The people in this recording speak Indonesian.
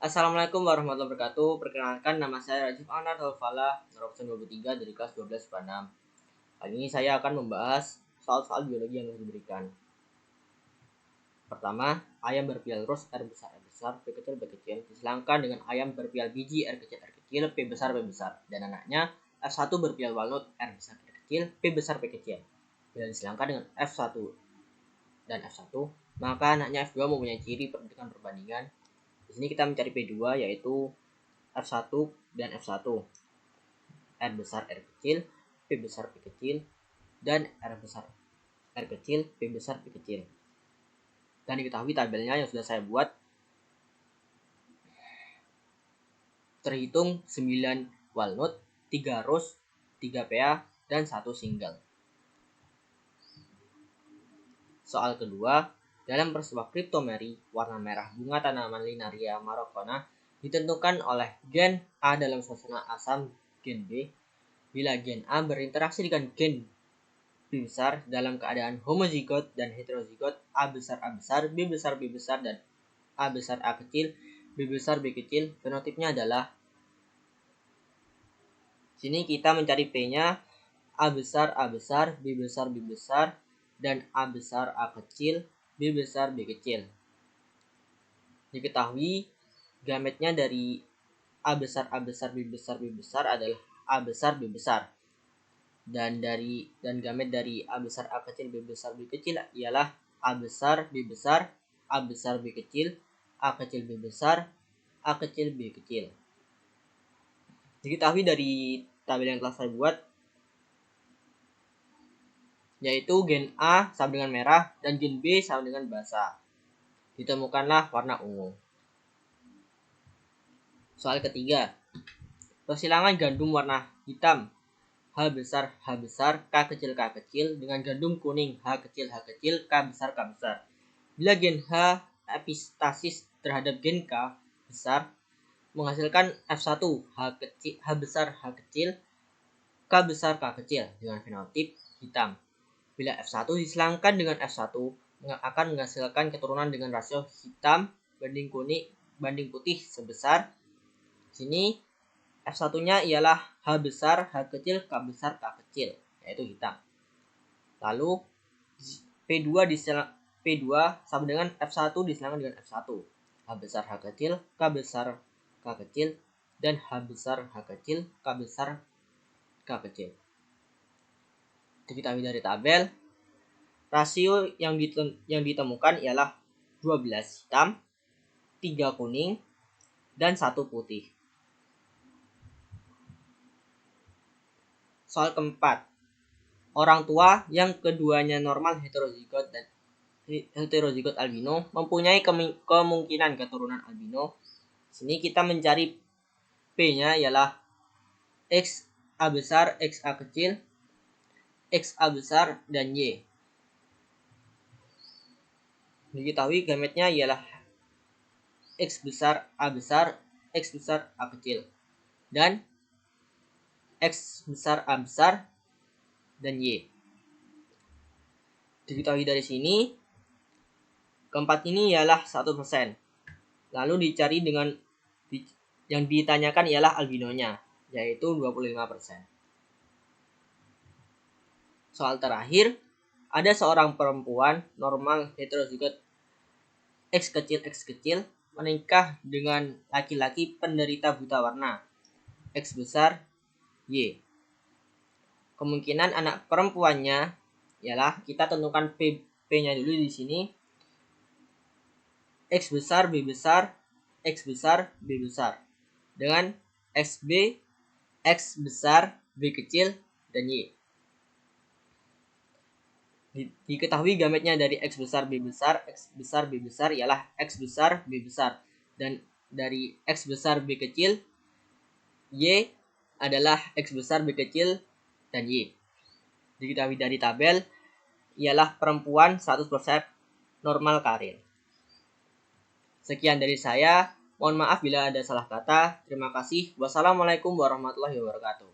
Assalamualaikum warahmatullahi wabarakatuh. Perkenalkan, nama saya Rajif Anwar Taufala, Robson 23 dari kelas 12 IPA 6. Kali ini saya akan membahas soal-soal biologi yang diberikan. Pertama, ayam berpial terus R besar P kecil disilangkan dengan ayam berpial biji R kecil P besar dan anaknya F1 berpial walnut R besar P besar P kecil. Bila disilangkan dengan F1 dan F1, maka anaknya F2 mempunyai ciri dengan perbandingan. Di sini kita mencari P2 yaitu F1 dan F1. R besar R kecil, P besar P kecil, dan R besar R kecil, P besar P kecil. Dan diketahui tabelnya yang sudah saya buat. Terhitung 9 walnut, 3 rose, 3 PA, dan 1 single. Soal kedua, dalam peristiwa kriptomeri, warna merah bunga tanaman Linaria marocana ditentukan oleh gen A dalam suasana asam gen B bila gen A berinteraksi dengan gen B besar dalam keadaan homozigot dan heterozigot A besar B besar dan A besar A kecil B besar B kecil. Fenotipnya adalah, sini kita mencari P-nya A besar B besar dan A besar A kecil B besar B kecil. Diketahui gametnya dari A besar B besar adalah A besar B besar. Dan gamet dari A besar A kecil B besar B kecil ialah A besar B besar B kecil A kecil B besar A kecil B kecil. Diketahui dari tabel yang telah saya buat, yaitu gen A sama dengan merah dan gen B sama dengan basah. Ditemukanlah warna ungu. Soal ketiga, persilangan gandum warna hitam H besar K kecil dengan gandum kuning H kecil K besar. Bila gen H epistasis terhadap gen K besar menghasilkan F1 H besar H kecil K besar K kecil dengan fenotip hitam. Bila F1 disilangkan dengan F1 akan menghasilkan keturunan dengan rasio hitam banding kuning banding putih sebesar, sini F1-nya ialah H besar H kecil K besar K kecil, yaitu hitam. Lalu P2 sama dengan F1 disilangkan dengan F1. H besar H kecil K besar K kecil dan H besar H kecil K besar K kecil. Diketahui dari tabel, rasio yang ditemukan ialah 12 hitam, 3 kuning, dan 1 putih. Soal keempat, orang tua yang keduanya normal heterozigot albino mempunyai kemungkinan keturunan albino. Sini kita mencari P-nya ialah X A besar X A kecil X A besar dan Y. Diketahui gametnya ialah X besar X besar A kecil dan X besar A besar dan Y. Diketahui dari sini keempat ini ialah 1%. Lalu dicari dengan yang ditanyakan ialah albinonya, yaitu 25%. Soal terakhir, ada seorang perempuan normal heterozigot X kecil menikah dengan laki-laki penderita buta warna X besar Y. Kemungkinan anak perempuannya ialah, kita tentukan P-nya dulu di sini, X besar B besar dengan XB X besar B kecil dan Y. Diketahui gametnya dari X besar B besar ialah X besar B besar, dan dari X besar B kecil Y adalah X besar B kecil dan Y. Diketahui dari tabel ialah perempuan 100% normal karir. Sekian dari saya. Mohon maaf bila ada salah kata. Terima kasih. Wassalamualaikum warahmatullahi wabarakatuh.